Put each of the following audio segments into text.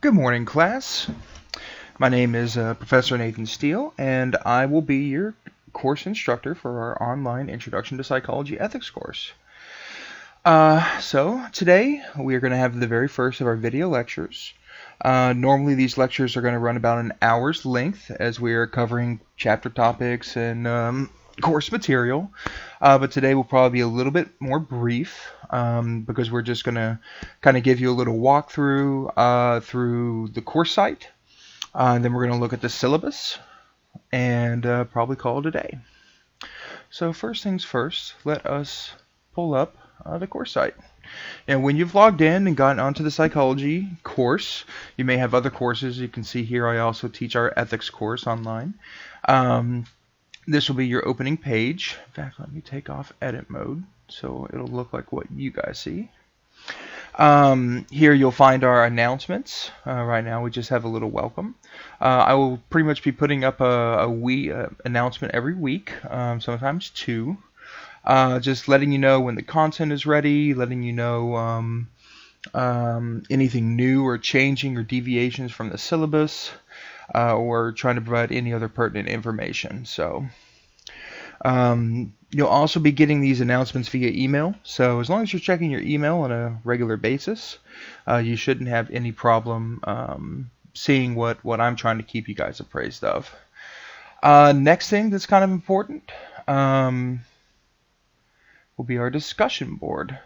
Good morning, class. My name is Professor Nathan Steele, and I will be your course instructor for our online Introduction to Psychology Ethics course. So today we are going to have the very first of our video lectures. Normally these lectures are going to run about an hour's length as we are covering chapter topics and course material, but today will probably be a little bit more brief because we're just going to kind of give you a little walkthrough through the course site, and then we're going to look at the syllabus and probably call it a day. So first things first, let us pull up the course site. And when you've logged in and gotten onto the psychology course, you may have other courses. You can see here I also teach our ethics course online. This will be your opening page. In fact, let me take off edit mode so it'll look like what you guys see. Here you'll find our announcements. Right now we just have a little welcome. I will pretty much be putting up a announcement every week, sometimes two. Just letting you know when the content is ready, letting you know anything new or changing or deviations from the syllabus, or trying to provide any other pertinent information. So you'll also be getting these announcements via email. So as long as you're checking your email on a regular basis, you shouldn't have any problem seeing what I'm trying to keep you guys appraised of. Next thing that's kind of important will be our discussion board.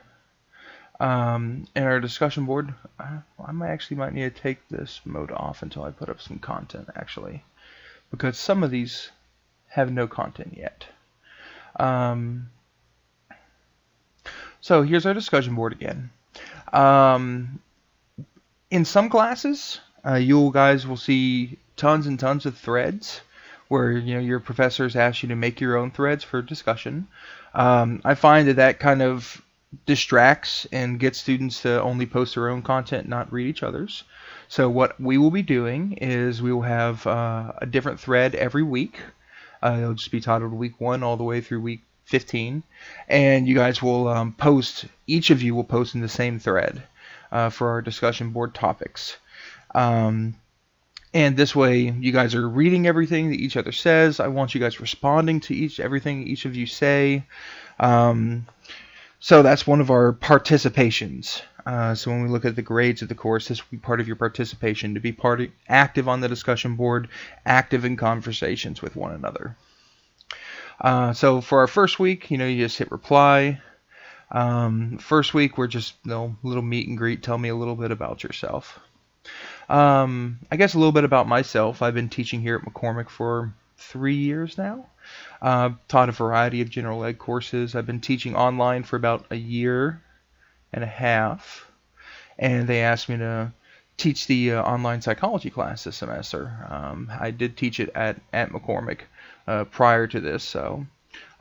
And our discussion board, I actually might need to take this mode off until I put up some content, actually, because some of these have no content yet. So here's our discussion board again. In some classes, you guys will see tons and tons of threads where your professors ask you to make your own threads for discussion. I find that kind of distracts and gets students to only post their own content, not read each other's. So what we will be doing is we will have a different thread every week. It'll just be titled week 1 all the way through week 15, and you guys will each of you will post in the same thread for our discussion board topics. And this way, you guys are reading everything that each other says. I want you guys responding to everything each of you say. So that's one of our participations. So when we look at the grades of the course, this will be part of your participation, to be active on the discussion board, active in conversations with one another. So for our first week, you just hit reply. First week, we're just little meet and greet. Tell me a little bit about yourself. I guess a little bit about myself. I've been teaching here at McCormick for 3 years now. Taught a variety of general ed courses. I've been teaching online for about a year and a half, and they asked me to teach the online psychology class this semester. I did teach it at McCormick prior to this, so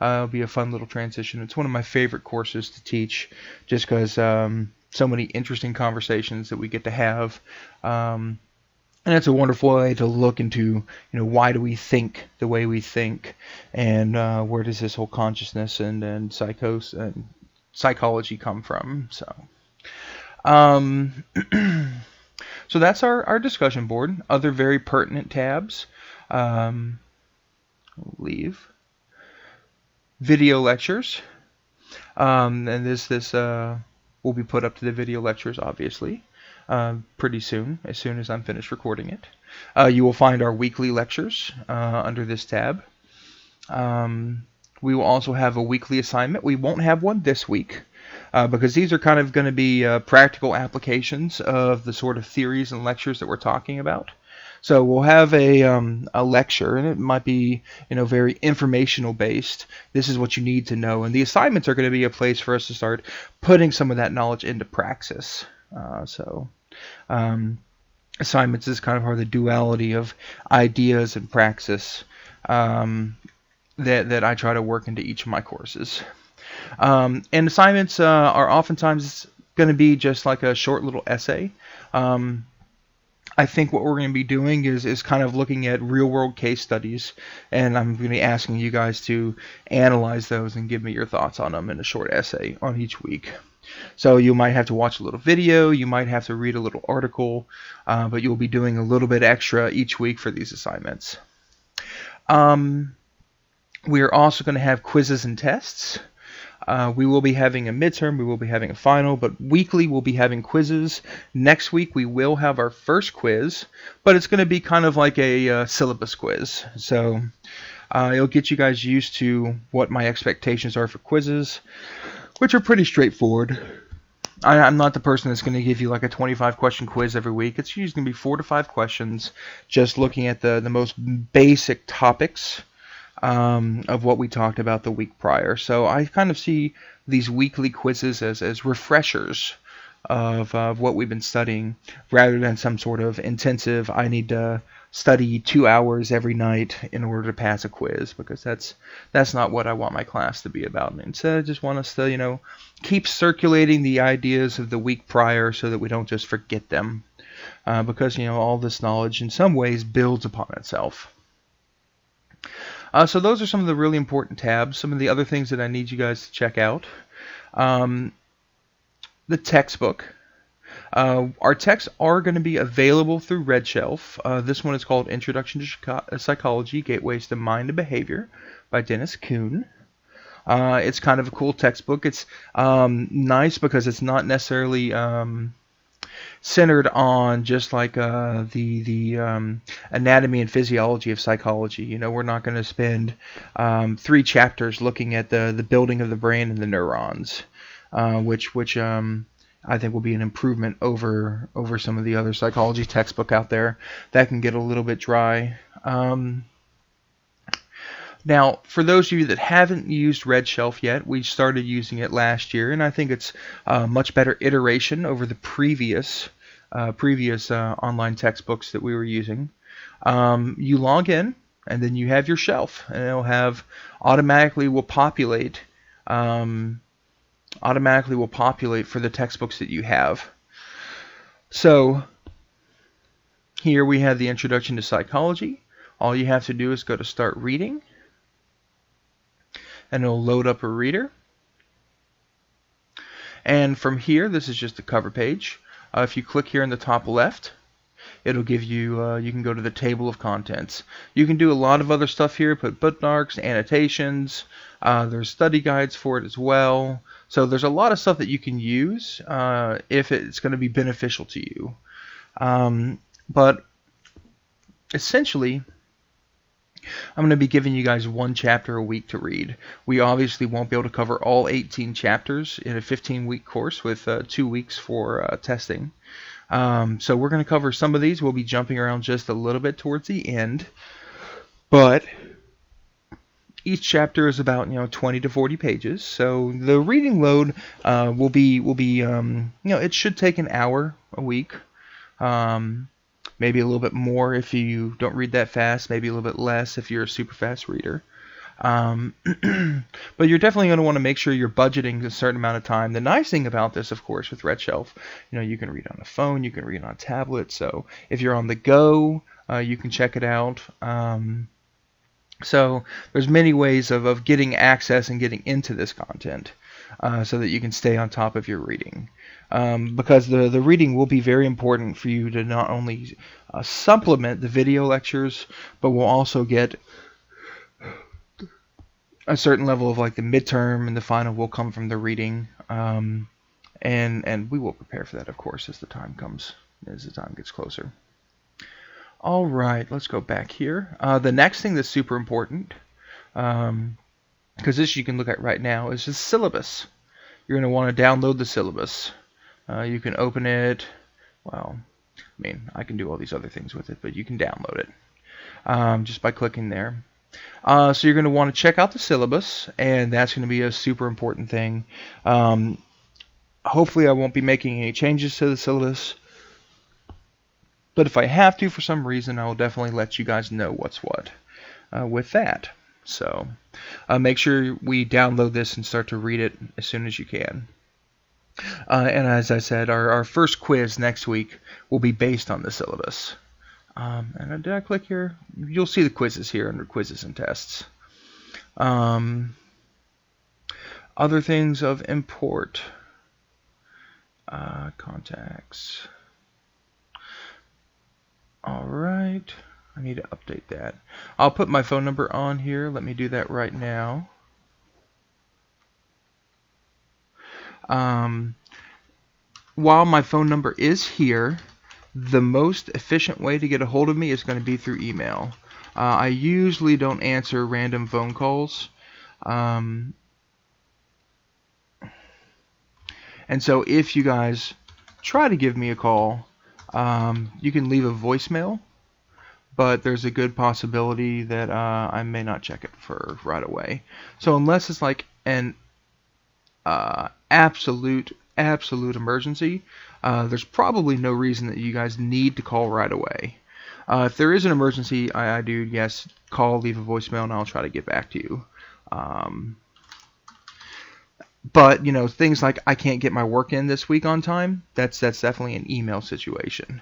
it'll be a fun little transition. It's one of my favorite courses to teach, just because so many interesting conversations that we get to have. And it's a wonderful way to look into, why do we think the way we think, and where does this whole consciousness and psychos and psychology come from? So, so that's our discussion board. Other very pertinent tabs. Leave video lectures, and this will be put up to the video lectures, obviously. Pretty soon, as soon as I'm finished recording it. You will find our weekly lectures under this tab. We will also have a weekly assignment. We won't have one this week because these are kind of going to be practical applications of the sort of theories and lectures that we're talking about. So we'll have a lecture, and it might be very informational based. This is what you need to know, and the assignments are going to be a place for us to start putting some of that knowledge into praxis. Assignments is kind of the duality of ideas and praxis that I try to work into each of my courses. And assignments are oftentimes going to be just like a short little essay. I think what we're going to be doing is kind of looking at real-world case studies, and I'm going to be asking you guys to analyze those and give me your thoughts on them in a short essay on each week. So you might have to watch a little video, you might have to read a little article, but you'll be doing a little bit extra each week for these assignments. We are also going to have quizzes and tests. We will be having a midterm, we will be having a final, but weekly we'll be having quizzes. Next week we will have our first quiz, but it's going to be kind of like a syllabus quiz. So it'll get you guys used to what my expectations are for quizzes, which are pretty straightforward. I'm not the person that's going to give you like a 25 question quiz every week. It's usually going to be 4 to 5 questions, just looking at the most basic topics of what we talked about the week prior. So I kind of see these weekly quizzes as refreshers of what we've been studying, rather than some sort of intensive, I need to study 2 hours every night in order to pass a quiz, because that's not what I want my class to be about. Instead, I just want us to, keep circulating the ideas of the week prior so that we don't just forget them, because, all this knowledge in some ways builds upon itself. So those are some of the really important tabs. Some of the other things that I need you guys to check out. The textbook. Our texts are going to be available through Red Shelf. This one is called Introduction to Psychology, Gateways to Mind and Behavior by Dennis Kuhn. It's kind of a cool textbook. It's nice because it's not necessarily centered on just like the anatomy and physiology of psychology. We're not going to spend 3 chapters looking at the building of the brain and the neurons, which I think will be an improvement over some of the other psychology textbook out there that can get a little bit dry. Now, for those of you that haven't used Red Shelf yet, we started using it last year, and I think it's a much better iteration over the previous online textbooks that we were using. You log in, and then you have your shelf, and it'll have automatically will populate for the textbooks that you have. So here we have the Introduction to Psychology. All you have to do is go to Start Reading, and it'll load up a reader. And from here, this is just the cover page. If you click here in the top left, it'll give you, you can go to the table of contents. You can do a lot of other stuff here, put bookmarks, annotations, there's study guides for it as well. So there's a lot of stuff that you can use if it's going to be beneficial to you. But essentially, I'm going to be giving you guys 1 chapter a week to read. We obviously won't be able to cover all 18 chapters in a 15-week course with 2 weeks for testing. So we're going to cover some of these. We'll be jumping around just a little bit towards the end. But each chapter is about 20 to 40 pages. So the reading load will be it should take an hour a week. Maybe a little bit more if you don't read that fast, maybe a little bit less if you're a super fast reader. But you're definitely going to want to make sure you're budgeting a certain amount of time. The nice thing about this, of course, with Red Shelf, you can read on a phone, you can read on a tablet. So if you're on the go, you can check it out. So there's many ways of getting access and getting into this content so that you can stay on top of your reading. Because the reading will be very important for you to not only supplement the video lectures, but we'll also get a certain level of like the midterm and the final will come from the reading. And we will prepare for that, of course, as the time comes, as the time gets closer. All right, let's go back here. The next thing that's super important, because this you can look at right now, is the syllabus. You're going to want to download the syllabus. You can open it. Well, I can do all these other things with it, but you can download it just by clicking there. So you're going to want to check out the syllabus, and that's going to be a super important thing. Hopefully I won't be making any changes to the syllabus, but if I have to for some reason, I will definitely let you guys know what's what with that. So make sure we download this and start to read it as soon as you can. And as I said, our first quiz next week will be based on the syllabus. And did I click here? You'll see the quizzes here under quizzes and tests. Other things of import. Contacts. All right. I need to update that. I'll put my phone number on here. Let me do that right now. While my phone number is here, the most efficient way to get a hold of me is going to be through email. I usually don't answer random phone calls. And so if you guys try to give me a call, you can leave a voicemail, but there's a good possibility that I may not check it for right away. So unless it's like an absolute emergency, there's probably no reason that you guys need to call right away. If there is an emergency, I do, yes, call, leave a voicemail, and I'll try to get back to you. But, you know, things like I can't get my work in this week on time, that's definitely an email situation.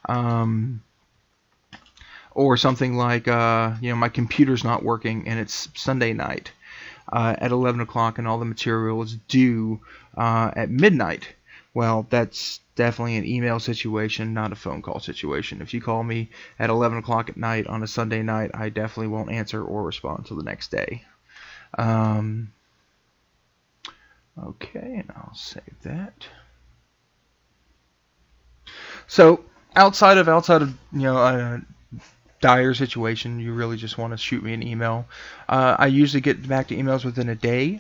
Or something like, you know, my computer's not working and it's Sunday night at 11 o'clock and all the material is due at midnight. Well, that's definitely an email situation, not a phone call situation. If you call me at 11 o'clock at night on a Sunday night, I definitely won't answer or respond until the next day. Okay, and I'll save that. So outside of you know, dire situation, you really just want to shoot me an email. I usually get back to emails within a day.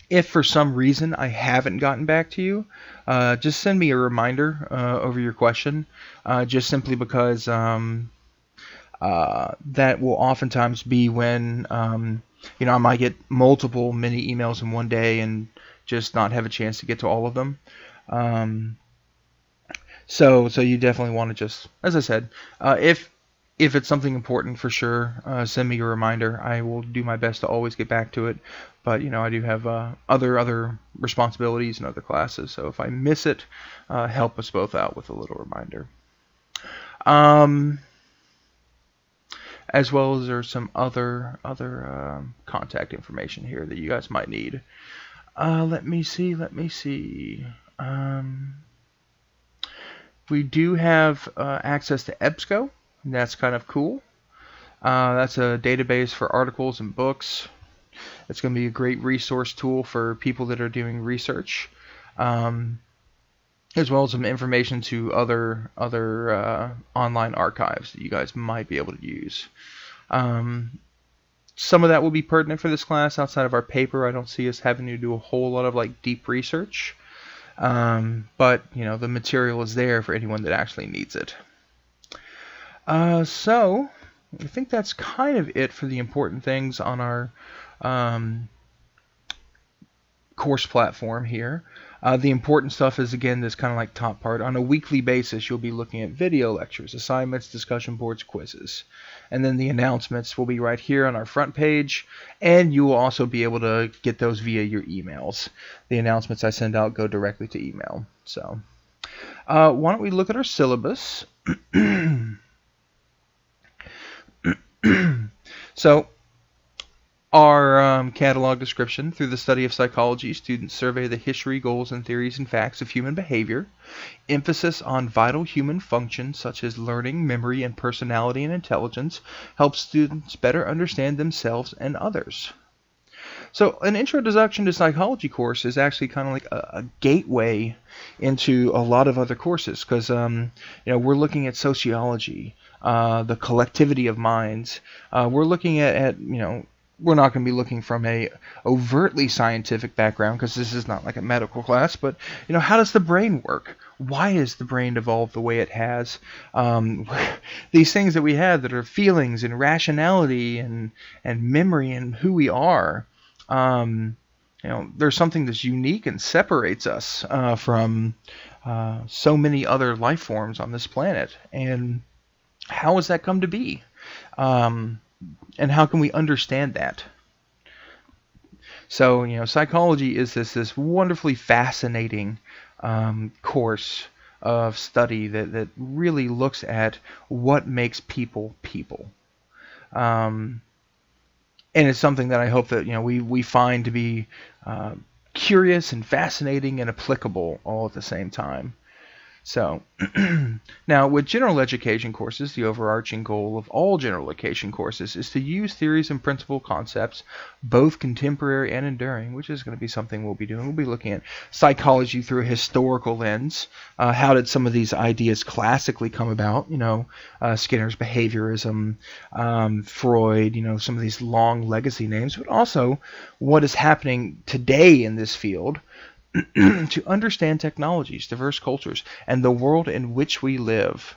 If for some reason I haven't gotten back to you, just send me a reminder over your question, just simply because that will oftentimes be when you know, I might get multiple mini emails in one day and just not have a chance to get to all of them. So you definitely want to just, as I said, if it's something important, for sure, send me a reminder. I will do my best to always get back to it. But, you know, I do have other responsibilities and other classes. So if I miss it, help us both out with a little reminder. As well as there's some other contact information here that you guys might need. Let me see. We do have access to EBSCO, and that's kind of cool. That's a database for articles and books. It's going to be a great resource tool for people that are doing research, as well as some information to other online archives that you guys might be able to use. Some of that will be pertinent for this class. Outside of our paper, I don't see us having to do a whole lot of like deep research. But you know, the material is there for anyone that actually needs it. So I think that's kind of it for the important things on our course platform here. The important stuff is, again, this kind of like top part. On a weekly basis, you'll be looking at video lectures, assignments, discussion boards, quizzes. And then the announcements will be right here on our front page, and you will also be able to get those via your emails. The announcements I send out go directly to email. So why don't we look at our syllabus? So our catalog description: through the study of psychology, students survey the history, goals, and theories and facts of human behavior. Emphasis on vital human functions such as learning, memory, and personality and intelligence helps students better understand themselves and others. So an introduction to psychology course is actually kind of like a gateway into a lot of other courses, because you know, we're looking at sociology, the collectivity of minds. We're looking at you know, we're not going to be looking from a overtly scientific background, because this is not like a medical class, but you know, how does the brain work? Why has the brain evolved the way it has? These things that we have that are feelings and rationality and memory and who we are. You know, there's something that's unique and separates us from so many other life forms on this planet. And how has that come to be? And how can we understand that? So, you know, psychology is this wonderfully fascinating course of study that really looks at what makes people people. And it's something that I hope that, you know, we find to be curious and fascinating and applicable all at the same time. So, now with general education courses, the overarching goal of all general education courses is to use theories and principal concepts, both contemporary and enduring, which is going to be something we'll be doing. We'll be looking at psychology through a historical lens. How did some of these ideas classically come about? Skinner's behaviorism, Freud, some of these long legacy names, but also what is happening today in this field to understand technologies, diverse cultures, and the world in which we live,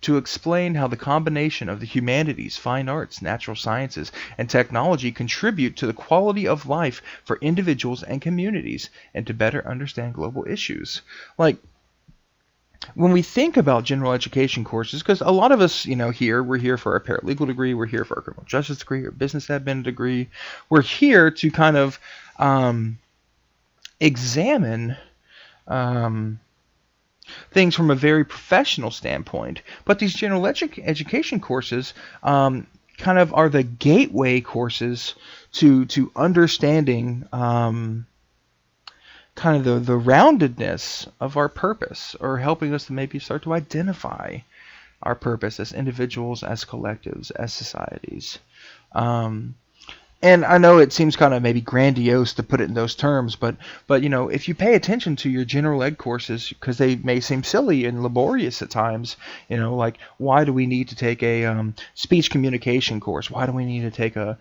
to explain how the combination of the humanities, fine arts, natural sciences, and technology contribute to the quality of life for individuals and communities, and to better understand global issues. Like, when we think about general education courses, because a lot of us, we're here for a paralegal degree, we're here for a criminal justice degree, or business admin degree, we're here to kind of examine things from a very professional standpoint. But these general education courses kind of are the gateway courses to understanding kind of the roundedness of our purpose, or helping us to maybe start to identify our purpose as individuals, as collectives, as societies. And I know it seems kind of maybe grandiose to put it in those terms, but if you pay attention to your general ed courses, because they may seem silly and laborious at times, like, why do we need to take a speech communication course? Why do we need to take a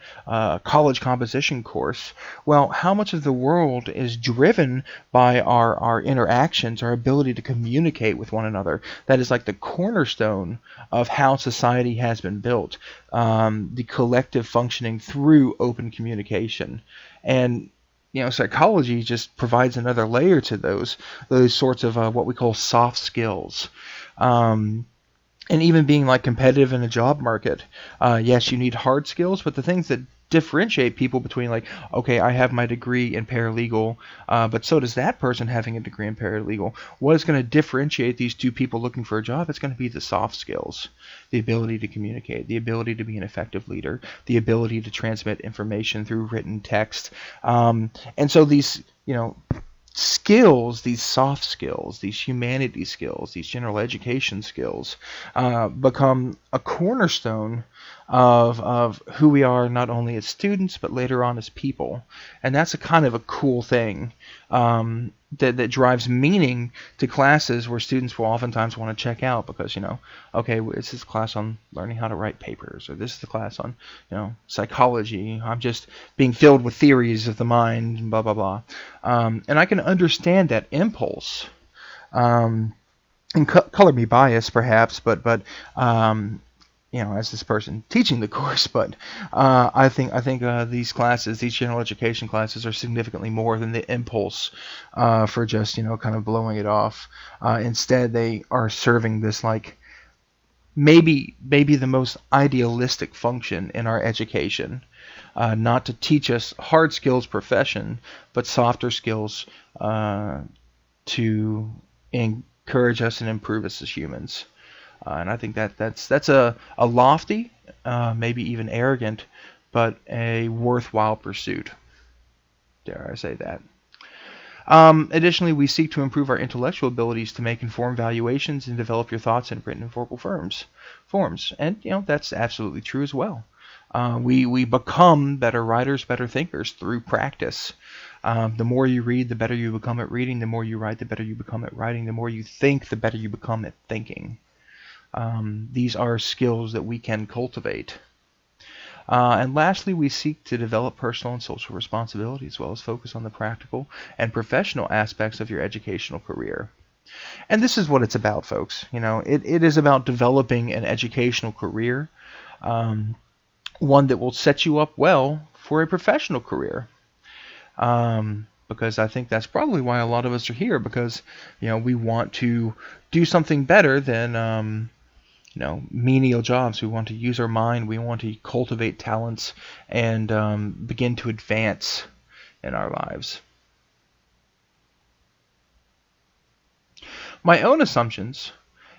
college composition course? Well, how much of the world is driven by our interactions, our ability to communicate with one another? That is like the cornerstone of how society has been built. The collective functioning through open communication, and psychology just provides another layer to those sorts of what we call soft skills. And even being like competitive in a job market, yes, you need hard skills, but the things that differentiate people between, like, okay, I have my degree in paralegal, but so does that person having a degree in paralegal. What is going to differentiate these two people looking for a job? It's going to be the soft skills, the ability to communicate, the ability to be an effective leader, the ability to transmit information through written text. And so these, skills, these soft skills, these humanity skills, these general education skills become a cornerstone of who we are, not only as students but later on as people. And that's a kind of a cool thing that drives meaning to classes where students will oftentimes want to check out, because okay, this is a class on learning how to write papers, or this is the class on psychology. I'm just being filled with theories of the mind, blah blah blah. And I can understand that impulse, and color me biased perhaps, but as this person teaching the course, but I think these classes, these general education classes, are significantly more than the impulse for just kind of blowing it off. Instead, they are serving this, like, maybe the most idealistic function in our education, not to teach us hard skills profession, but softer skills to encourage us and improve us as humans. And I think that's a lofty, maybe even arrogant, but a worthwhile pursuit. Dare I say that. Additionally, we seek to improve our intellectual abilities to make informed valuations and develop your thoughts in written and verbal forms. And that's absolutely true as well. We become better writers, better thinkers through practice. The more you read, the better you become at reading. The more you write, the better you become at writing. The more you think, the better you become at thinking. These are skills that we can cultivate. And lastly, we seek to develop personal and social responsibility, as well as focus on the practical and professional aspects of your educational career. And this is what it's about, folks. It is about developing an educational career, one that will set you up well for a professional career. Because I think that's probably why a lot of us are here, because we want to do something better than menial jobs. We want to use our mind. We want to cultivate talents and begin to advance in our lives. My own assumptions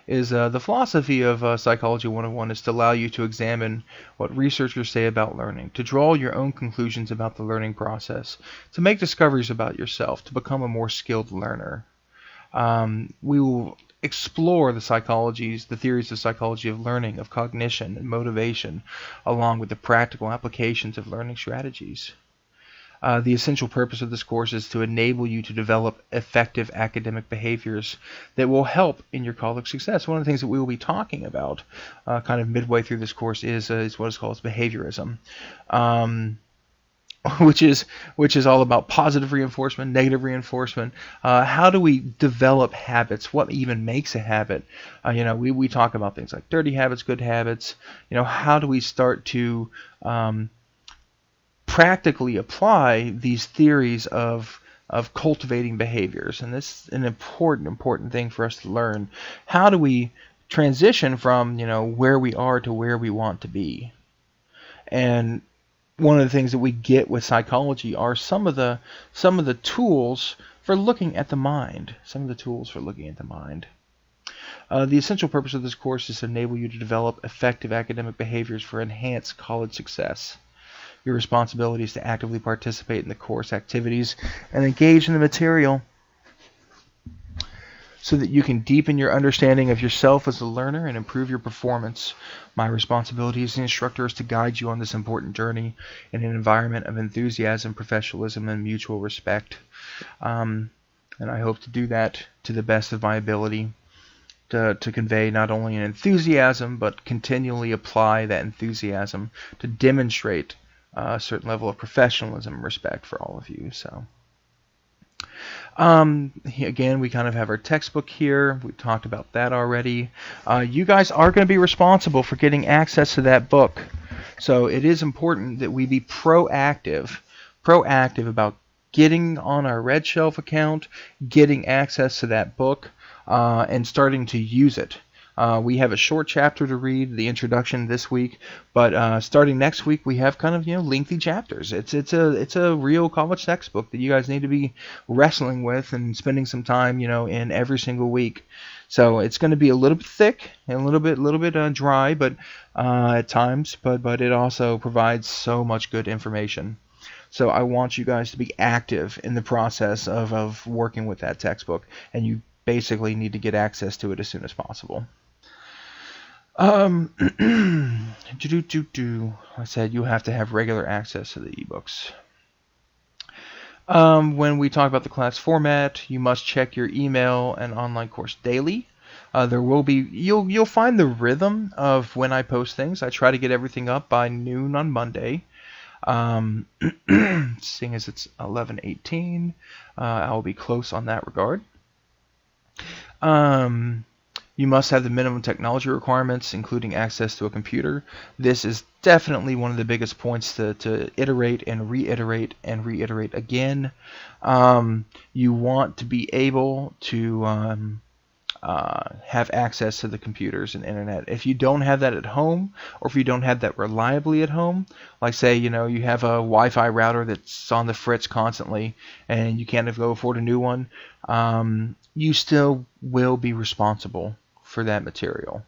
is the philosophy of Psychology 101 is to allow you to examine what researchers say about learning, to draw your own conclusions about the learning process, to make discoveries about yourself, to become a more skilled learner. We will explore the theories of psychology of learning, of cognition and motivation, along with the practical applications of learning strategies. The essential purpose of this course is to enable you to develop effective academic behaviors that will help in your college success. One of the things that we will be talking about kind of midway through this course is what is called behaviorism. Which is all about positive reinforcement, negative reinforcement. How do we develop habits? What even makes a habit? We talk about things like dirty habits, good habits. How do we start to practically apply these theories of cultivating behaviors? And this is an important thing for us to learn. How do we transition from where we are to where we want to be? And one of the things that we get with psychology are some of the tools for looking at the mind. The essential purpose of this course is to enable you to develop effective academic behaviors for enhanced college success. Your responsibility is to actively participate in the course activities and engage in the material so that you can deepen your understanding of yourself as a learner and improve your performance. My responsibility as an instructor is to guide you on this important journey in an environment of enthusiasm, professionalism, and mutual respect. And I hope to do that to the best of my ability, to convey not only an enthusiasm, but continually apply that enthusiasm to demonstrate a certain level of professionalism and respect for all of you. So. Again, we kind of have our textbook here. We talked about that already. You guys are going to be responsible for getting access to that book. So it is important that we be proactive about getting on our Red Shelf account, getting access to that book, and starting to use it. We have a short chapter to read, the introduction this week, but starting next week we have kind of lengthy chapters. It's a real college textbook that you guys need to be wrestling with and spending some time in every single week. So it's going to be a little bit thick and a little bit dry, but at times, but it also provides so much good information. So I want you guys to be active in the process of working with that textbook, and you basically need to get access to it as soon as possible. I said you have to have regular access to the ebooks. When we talk about the class format, you must check your email and online course daily. There will be you'll find the rhythm of when I post things. I try to get everything up by noon on Monday. Seeing as it's 11:18, I'll be close on that regard. You must have the minimum technology requirements, including access to a computer. This is definitely one of the biggest points to iterate and reiterate again. You want to be able to have access to the computers and internet. If you don't have that at home, or if you don't have that reliably at home, like say you have a Wi-Fi router that's on the fritz constantly and you can't go afford a new one, you still will be responsible for that material.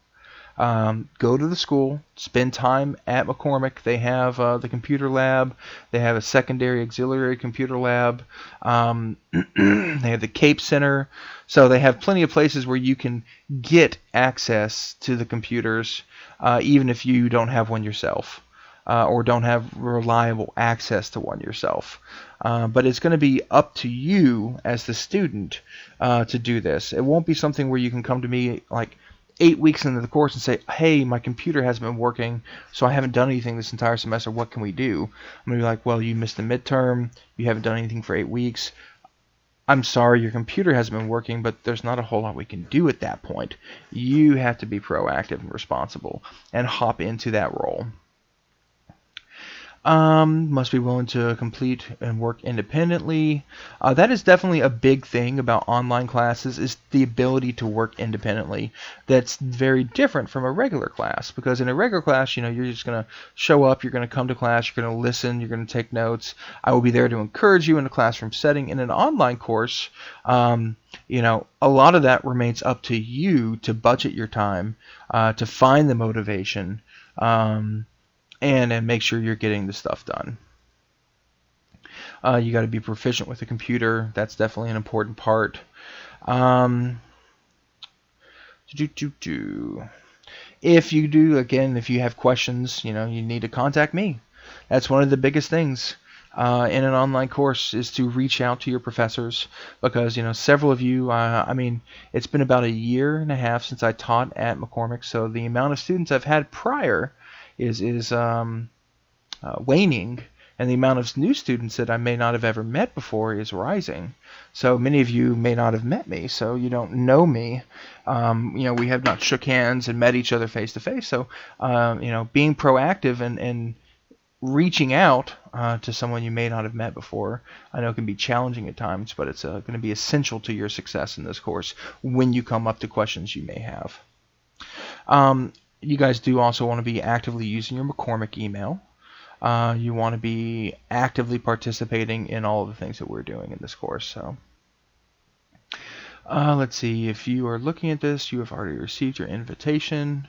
Go to the school, spend time at McCormick. They have the computer lab. They have a secondary auxiliary computer lab. They have the Cape Center. So they have plenty of places where you can get access to the computers, even if you don't have one yourself, or don't have reliable access to one yourself. But it's going to be up to you as the student to do this. It won't be something where you can come to me like 8 weeks into the course and say, hey, my computer hasn't been working, so I haven't done anything this entire semester. What can we do? I'm going to be like, well, you missed the midterm. You haven't done anything for 8 weeks. I'm sorry, your computer hasn't been working, but there's not a whole lot we can do at that point. You have to be proactive and responsible and hop into that role. Must be willing to complete and work independently. That is definitely a big thing about online classes, is the ability to work independently. That's very different from a regular class, because in a regular class, you're just going to show up, you're going to come to class, you're going to listen, you're going to take notes. I will be there to encourage you in a classroom setting. In an online course, a lot of that remains up to you to budget your time, to find the motivation, and make sure you're getting the stuff done. You got to be proficient with the computer. That's definitely an important part. If you have questions, you need to contact me. That's one of the biggest things in an online course, is to reach out to your professors, because several of you, it's been about 1.5 years since I taught at McCormick, so the amount of students I've had prior is waning, and the amount of new students that I may not have ever met before is rising. So many of you may not have met me, so you don't know me. We have not shook hands and met each other face to face. So being proactive and reaching out to someone you may not have met before, I know can be challenging at times, but it's going to be essential to your success in this course when you come up to questions you may have. You guys do also want to be actively using your McCormick email. You want to be actively participating in all of the things that we're doing in this course. So, let's see. If you are looking at this, you have already received your invitation.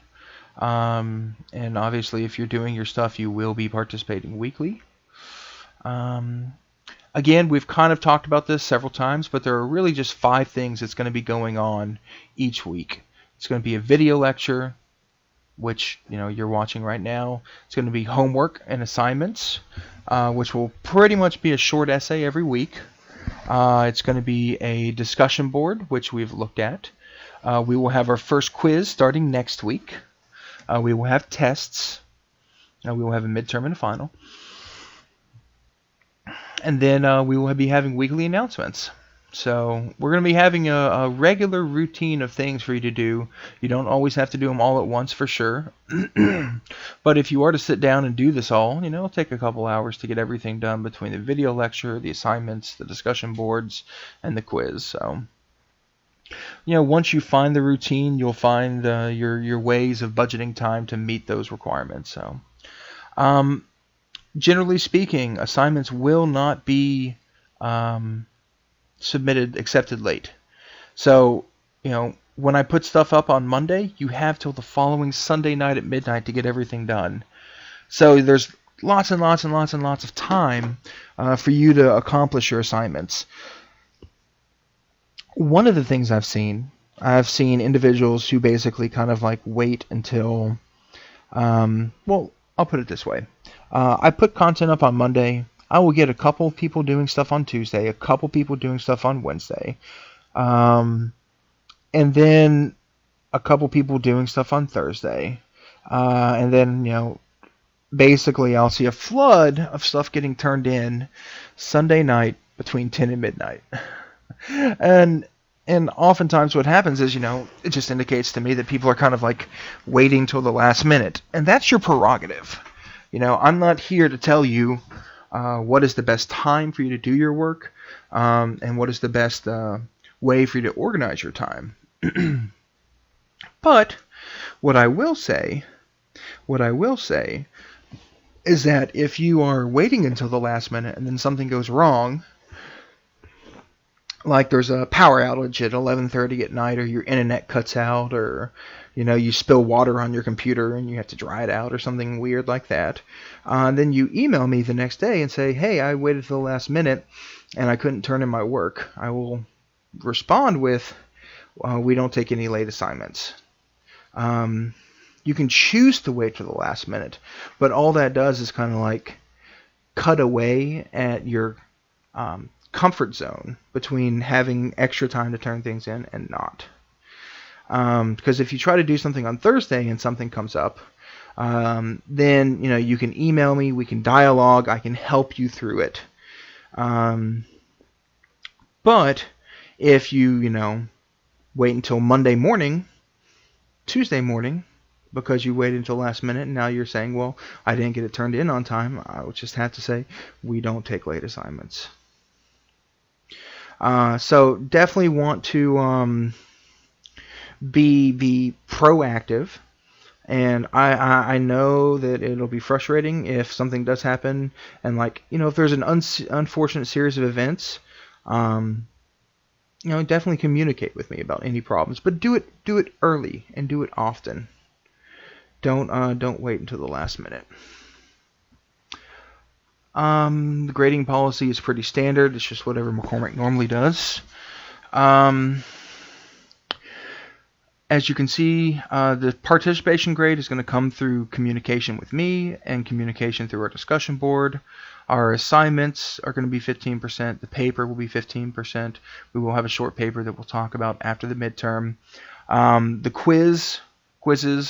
And obviously, if you're doing your stuff, you will be participating weekly. Again, we've kind of talked about this several times, but there are really just 5 things that's going to be going on each week. It's going to be a video lecture, which you're watching right now. It's going to be homework and assignments, which will pretty much be a short essay every week. It's going to be a discussion board, which we've looked at. We will have our first quiz starting next week. We will have tests. We will have a midterm and a final. And then we will be having weekly announcements. So we're going to be having a regular routine of things for you to do. You don't always have to do them all at once, for sure. But if you are to sit down and do this all, it'll take a couple hours to get everything done between the video lecture, the assignments, the discussion boards, and the quiz. So, once you find the routine, you'll find your ways of budgeting time to meet those requirements. So, generally speaking, assignments will not be accepted late. So, when I put stuff up on Monday, you have till the following Sunday night at midnight to get everything done. So there's lots and lots and lots and lots of time for you to accomplish your assignments. One of the things I've seen individuals who basically kind of like wait until, well, I'll put it this way. I put content up on Monday. I will get a couple people doing stuff on Tuesday, a couple people doing stuff on Wednesday, and then a couple people doing stuff on Thursday, and then, basically I'll see a flood of stuff getting turned in Sunday night between 10 and midnight. And oftentimes what happens is, it just indicates to me that people are kind of like waiting till the last minute, and that's your prerogative. I'm not here to tell you what is the best time for you to do your work, and what is the best way for you to organize your time. But what I will say is that if you are waiting until the last minute and then something goes wrong, like there's a power outage at 11:30 at night, or your internet cuts out, or you spill water on your computer and you have to dry it out, or something weird like that, then you email me the next day and say, hey, I waited till the last minute and I couldn't turn in my work. I will respond with, we don't take any late assignments. You can choose to wait till the last minute, but all that does is kind of like cut away at your comfort zone between having extra time to turn things in and not. Because if you try to do something on Thursday and something comes up, then you can email me, we can dialogue, I can help you through it. But if you wait until Monday morning, Tuesday morning, because you waited until the last minute and now you're saying, well, I didn't get it turned in on time. I would just have to say, we don't take late assignments. So definitely want to be proactive. And I know that it'll be frustrating if something does happen, and like, if there's an unfortunate series of events, definitely communicate with me about any problems. But do it early and do it often. Don't wait until the last minute. The grading policy is pretty standard. It's just whatever McCormick normally does. As you can see, the participation grade is going to come through communication with me and communication through our discussion board. Our assignments are going to be 15%. The paper will be 15%. We will have a short paper that we'll talk about after the midterm. The quizzes,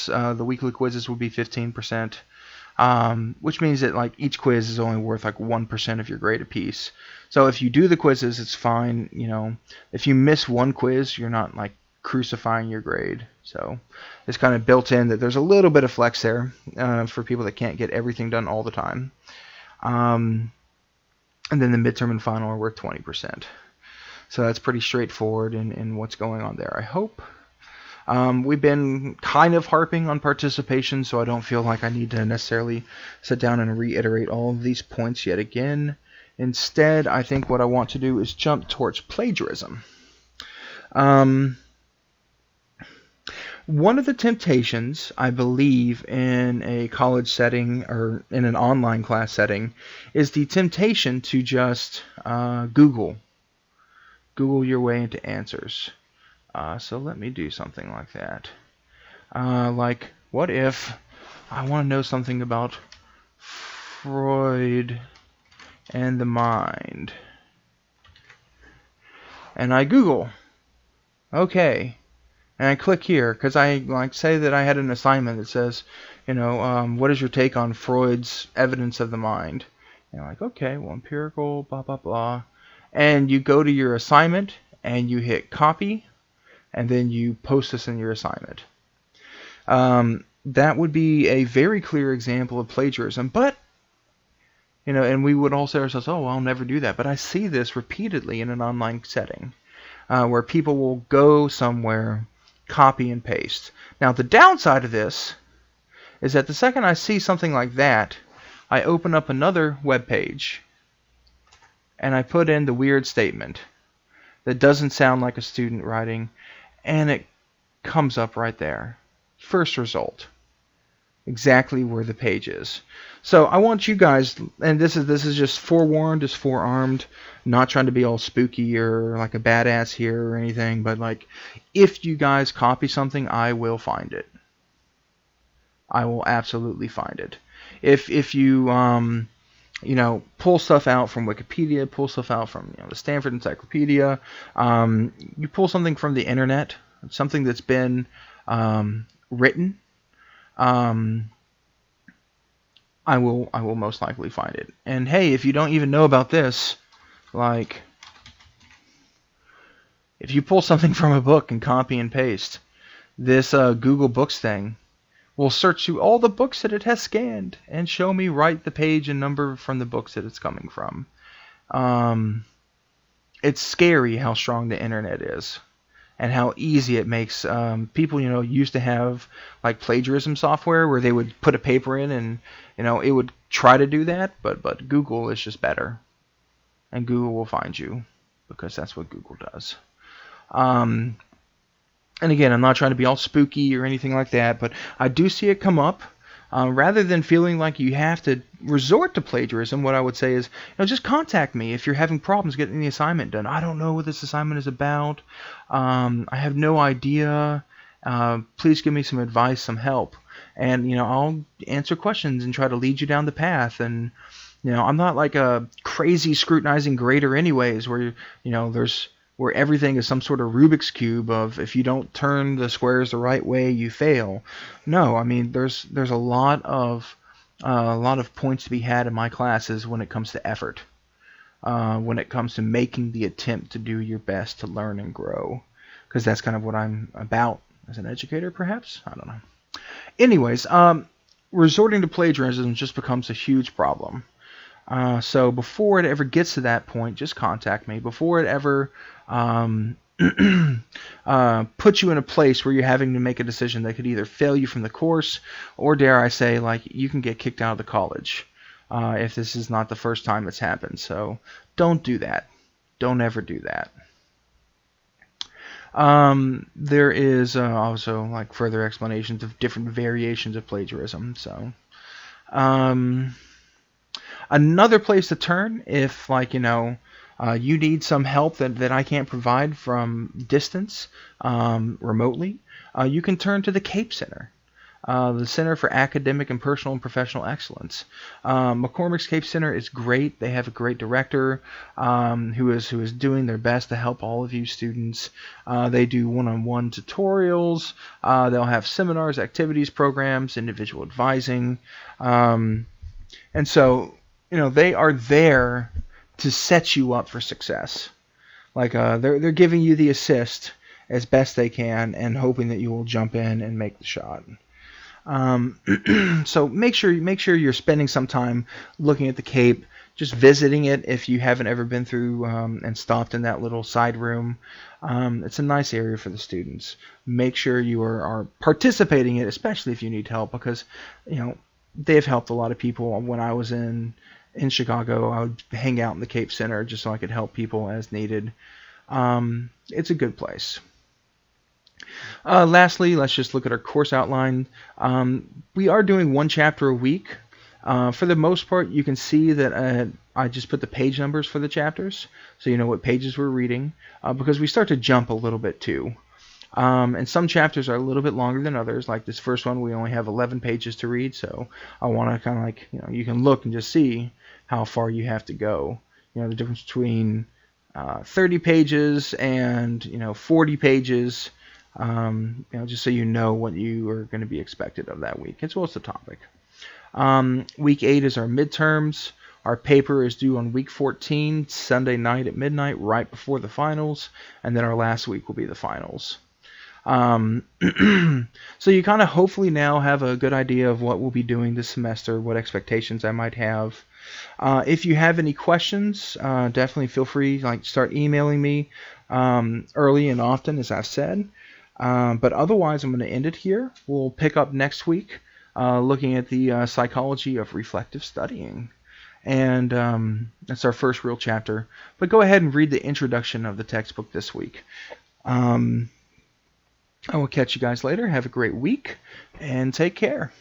the weekly quizzes will be 15%, which means that like each quiz is only worth like 1% of your grade apiece. So if you do the quizzes, it's fine. If you miss one quiz, you're not like crucifying your grade. So it's kind of built in that there's a little bit of flex there for people that can't get everything done all the time. And then the midterm and final are worth 20%. So that's pretty straightforward in what's going on there, I hope. We've been kind of harping on participation, so I don't feel like I need to necessarily sit down and reiterate all of these points yet again. Instead, I think what I want to do is jump towards plagiarism. One of the temptations, I believe, in a college setting or in an online class setting is the temptation to just Google your way into answers. So let me do something like that. Like, what if I want to know something about Freud and the mind? And I Google. Okay. And I click here because I like say that I had an assignment that says, what is your take on Freud's evidence of the mind? And I'm like, okay, well, empirical, blah, blah, blah. And you go to your assignment and you hit copy, and then you post this in your assignment. That would be a very clear example of plagiarism. But, and we would all say to ourselves, oh, I'll never do that. But I see this repeatedly in an online setting where people will go somewhere, copy and paste. Now, the downside of this is that the second I see something like that, I open up another web page and I put in the weird statement that doesn't sound like a student writing, and it comes up right there. First result. Exactly where the page is. So I want you guys, and this is just forewarned, just forearmed, not trying to be all spooky or like a badass here or anything, but like if you guys copy something, I will find it. I will absolutely find it. If you pull stuff out from Wikipedia, pull stuff out from the Stanford Encyclopedia, you pull something from the internet, something that's been written, I will most likely find it. And hey, if you don't even know about this, like if you pull something from a book and copy and paste, this Google Books thing will search through all the books that it has scanned and show me right the page and number from the books that it's coming from. It's scary how strong the internet is and how easy it makes people, used to have like plagiarism software where they would put a paper in and, it would try to do that, but Google is just better. And Google will find you because that's what Google does. And again, I'm not trying to be all spooky or anything like that, but I do see it come up. Rather than feeling like you have to resort to plagiarism, what I would say is, just contact me if you're having problems getting the assignment done. I don't know what this assignment is about. I have no idea. Please give me some advice, some help. And, I'll answer questions and try to lead you down the path. And, I'm not like a crazy scrutinizing grader anyways, where, where everything is some sort of Rubik's Cube of if you don't turn the squares the right way, you fail. No, I mean, there's a lot of points to be had in my classes when it comes to effort, when it comes to making the attempt to do your best to learn and grow, because that's kind of what I'm about as an educator, perhaps. I don't know. Anyways, resorting to plagiarism just becomes a huge problem. So before it ever gets to that point, just contact me. Before it ever puts you in a place where you're having to make a decision that could either fail you from the course, or dare I say, like, you can get kicked out of the college if this is not the first time it's happened. So don't do that. Don't ever do that. There is also like further explanations of different variations of plagiarism. So another place to turn if, like, you need some help that I can't provide from distance, remotely, you can turn to the CAPE Center. The Center for Academic and Personal and Professional Excellence. McCormick's CAPE Center is great. They have a great director who is doing their best to help all of you students. They do one-on-one tutorials. They'll have seminars, activities, programs, individual advising. And so, they are there to set you up for success. Like, they're giving you the assist as best they can and hoping that you will jump in and make the shot. So make sure you're spending some time looking at the Cape, just visiting it if you haven't ever been through and stopped in that little side room. It's a nice area for the students. Make sure you are participating in it, especially if you need help, because they've helped a lot of people. When I was in Chicago, I would hang out in the Cape Center just so I could help people as needed. It's a good place. Lastly, let's just look at our course outline. We are doing one chapter a week. For the most part, you can see that I just put the page numbers for the chapters, so you know what pages we're reading, because we start to jump a little bit too. And some chapters are a little bit longer than others. Like this first one, we only have 11 pages to read, so I want to kind of like, you can look and just see how far you have to go. The difference between 30 pages and 40 pages. Just so you know what you are going to be expected of that week, as well as the topic. Week 8 is our midterms. Our paper is due on week 14, Sunday night at midnight, right before the finals, and then our last week will be the finals. So you kind of hopefully now have a good idea of what we'll be doing this semester, what expectations I might have. If you have any questions, definitely feel free to start emailing me early and often, as I've said. But otherwise, I'm going to end it here. We'll pick up next week looking at the psychology of reflective studying. And that's our first real chapter. But go ahead and read the introduction of the textbook this week. I will catch you guys later. Have a great week, and take care.